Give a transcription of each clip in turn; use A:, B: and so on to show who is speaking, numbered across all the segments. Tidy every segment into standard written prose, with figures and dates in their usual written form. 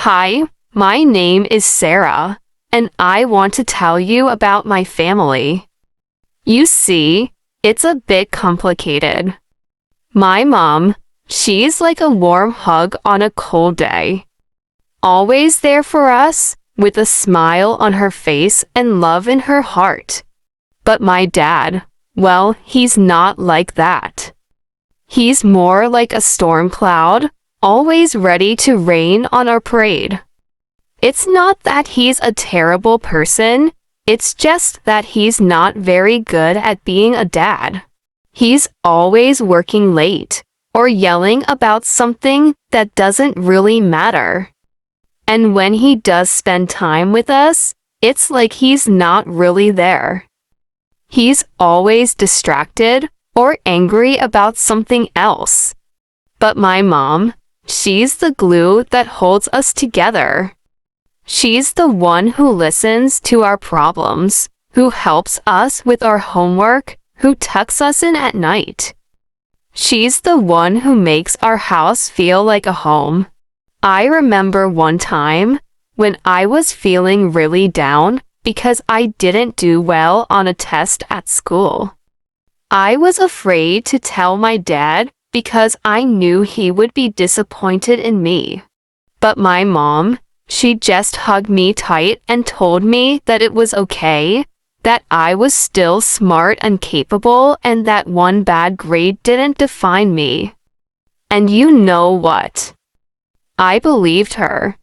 A: Hi, my name is Sarah, and I want to tell you about my family. You see, it's a bit complicated. My mom, she's like a warm hug on a cold day. Always there for us, with a smile on her face and love in her heart. But my dad, well, he's not like that. He's more like a storm cloud, always ready to rain on our parade. It's not that he's a terrible person, it's just that he's not very good at being a dad. He's always working late, or yelling about something that doesn't really matter. And when he does spend time with us, it's like he's not really there. He's always distracted or angry about something else. But my mom, she's the glue that holds us together. She's the one who listens to our problems, who helps us with our homework, who tucks us in at night. She's the one who makes our house feel like a home. I remember one time when I was feeling really down because I didn't do well on a test at school. I was afraid to tell my dad because I knew he would be disappointed in me. But my mom, she just hugged me tight and told me that it was okay, that I was still smart and capable, and that one bad grade didn't define me. And you know what? I believed her.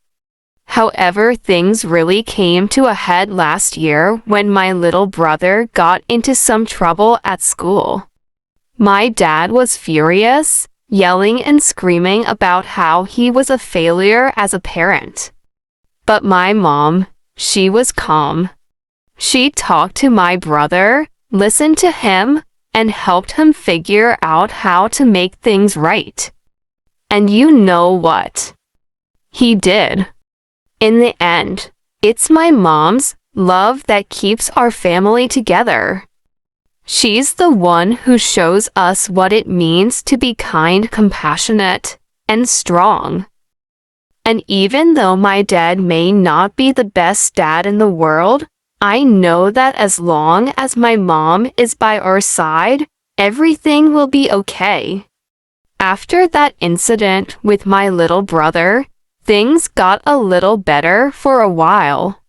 A: However, things really came to a head last year when my little brother got into some trouble at school. My dad was furious, yelling and screaming about how he was a failure as a parent. But my mom, she was calm. She talked to my brother, listened to him, and helped him figure out how to make things right. And you know what? He did. In the end, it's my mom's love that keeps our family together. She's the one who shows us what it means to be kind, compassionate, and strong. And even though my dad may not be the best dad in the world, I know that as long as my mom is by our side, everything will be okay. After that incident with my little brother, things got a little better for a while.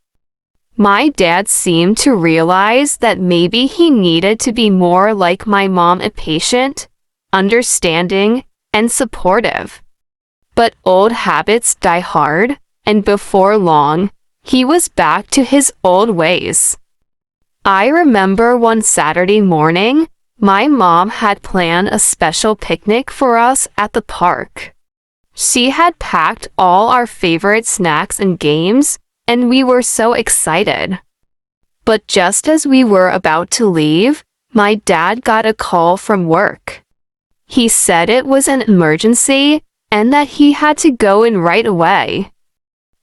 A: My dad seemed to realize that maybe he needed to be more like my mom, patient, understanding, and supportive. But old habits die hard, and before long, he was back to his old ways. I remember one Saturday morning, my mom had planned a special picnic for us at the park. She had packed all our favorite snacks and games, and we were so excited. But just as we were about to leave, my dad got a call from work. He said it was an emergency and that he had to go in right away.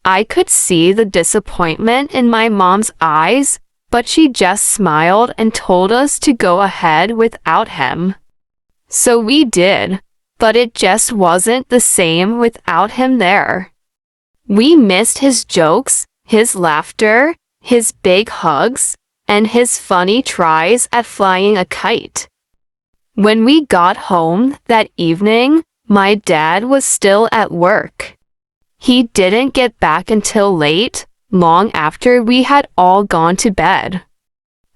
A: I could see the disappointment in my mom's eyes, but she just smiled and told us to go ahead without him. So we did. But it just wasn't the same without him there. We missed his jokes, his laughter, his big hugs, and his funny tries at flying a kite. When we got home that evening, my dad was still at work. He didn't get back until late, long after we had all gone to bed.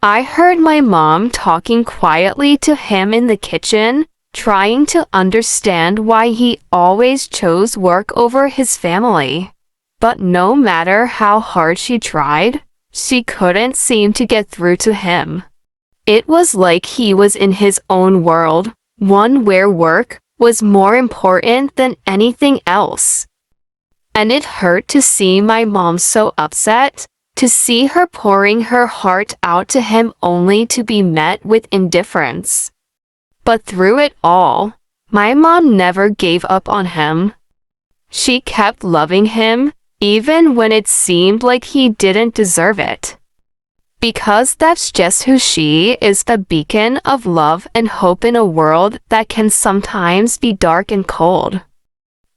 A: I heard my mom talking quietly to him in the kitchen, trying to understand why he always chose work over his family. But no matter how hard she tried, she couldn't seem to get through to him. It was like he was in his own world, one where work was more important than anything else. And it hurt to see my mom so upset, to see her pouring her heart out to him only to be met with indifference. But through it all, my mom never gave up on him. She kept loving him, even when it seemed like he didn't deserve it. Because that's just who she is, a beacon of love and hope in a world that can sometimes be dark and cold.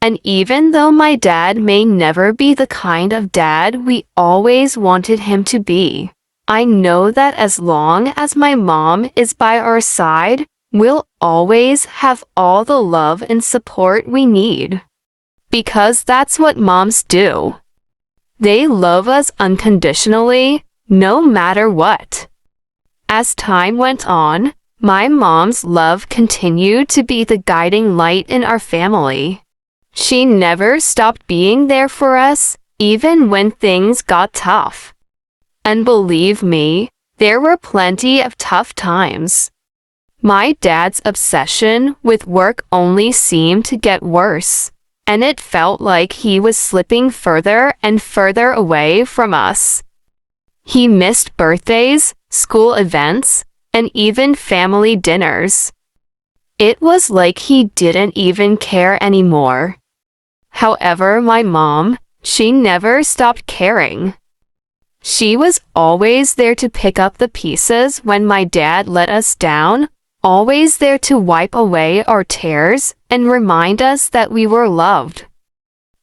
A: And even though my dad may never be the kind of dad we always wanted him to be, I know that as long as my mom is by our side, we'll always have all the love and support we need. Because that's what moms do. They love us unconditionally, no matter what. As time went on, my mom's love continued to be the guiding light in our family. She never stopped being there for us, even when things got tough. And believe me, there were plenty of tough times. My dad's obsession with work only seemed to get worse, and it felt like he was slipping further and further away from us. He missed birthdays, school events, and even family dinners. It was like he didn't even care anymore. However, my mom, she never stopped caring. She was always there to pick up the pieces when my dad let us down, always there to wipe away our tears and remind us that we were loved.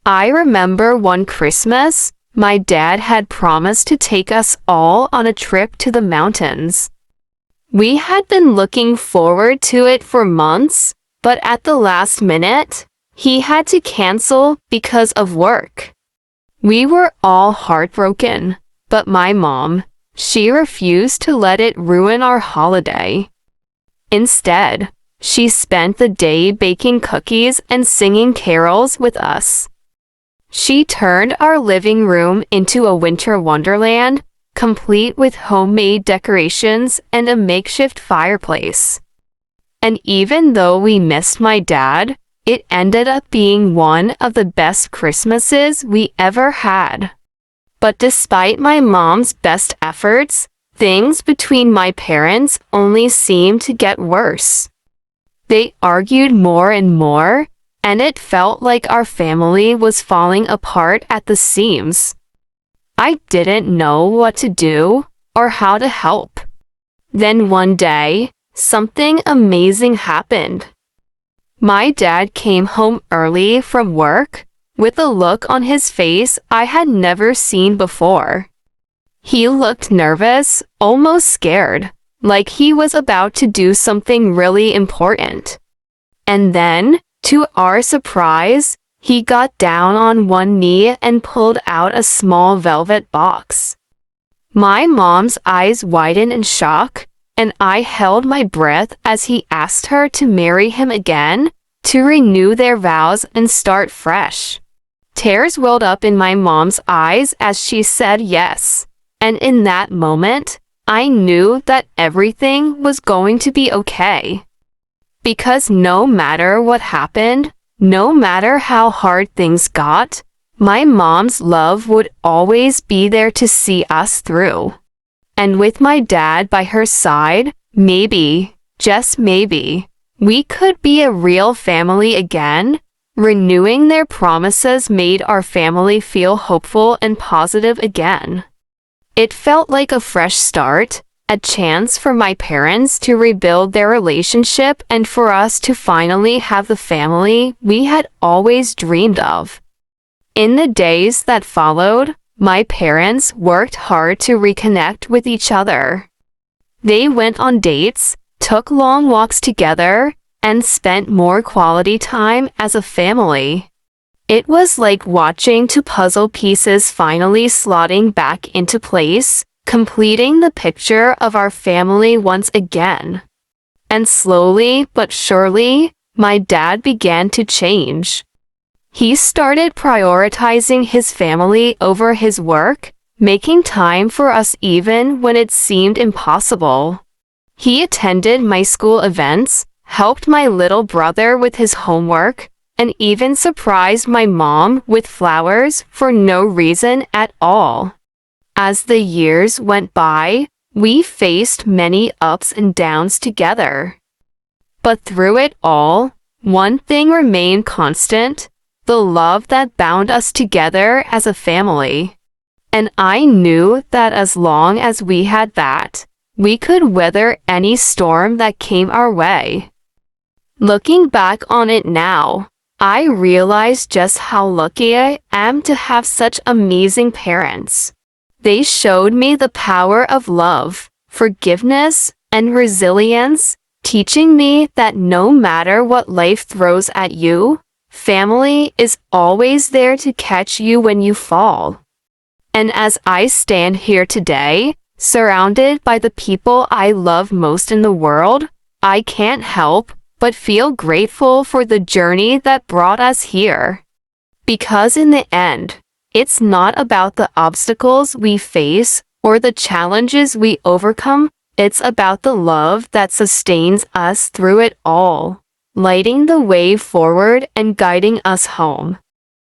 A: I remember one Christmas, my dad had promised to take us all on a trip to the mountains. We had been looking forward to it for months, but at the last minute, he had to cancel because of work. We were all heartbroken, but my mom, she refused to let it ruin our holiday. Instead, she spent the day baking cookies and singing carols with us. She turned our living room into a winter wonderland, complete with homemade decorations and a makeshift fireplace. And even though we missed my dad, it ended up being one of the best Christmases we ever had. But despite my mom's best efforts, things between my parents only seemed to get worse. They argued more and more, and it felt like our family was falling apart at the seams. I didn't know what to do or how to help. Then one day, something amazing happened. My dad came home early from work, with a look on his face I had never seen before. He looked nervous, almost scared, like he was about to do something really important. And then, to our surprise, he got down on one knee and pulled out a small velvet box. My mom's eyes widened in shock, and I held my breath as he asked her to marry him again, to renew their vows and start fresh. Tears welled up in my mom's eyes as she said yes, and in that moment, I knew that everything was going to be okay. Because no matter what happened, no matter how hard things got, my mom's love would always be there to see us through. And with my dad by her side, maybe, just maybe, we could be a real family again. Renewing their promises made our family feel hopeful and positive again. It felt like a fresh start, a chance for my parents to rebuild their relationship and for us to finally have the family we had always dreamed of. In the days that followed, my parents worked hard to reconnect with each other. They went on dates, took long walks together, and spent more quality time as a family. It was like watching two puzzle pieces finally slotting back into place, completing the picture of our family once again. And slowly but surely, my dad began to change. He started prioritizing his family over his work, making time for us even when it seemed impossible. He attended my school events, helped my little brother with his homework, and even surprised my mom with flowers for no reason at all. As the years went by, we faced many ups and downs together. But through it all, one thing remained constant: the love that bound us together as a family. And I knew that as long as we had that, we could weather any storm that came our way. Looking back on it now, I realize just how lucky I am to have such amazing parents. They showed me the power of love, forgiveness, and resilience, teaching me that no matter what life throws at you, family is always there to catch you when you fall. And as I stand here today, surrounded by the people I love most in the world, I can't help but feel grateful for the journey that brought us here. Because in the end, it's not about the obstacles we face or the challenges we overcome, it's about the love that sustains us through it all, lighting the way forward and guiding us home.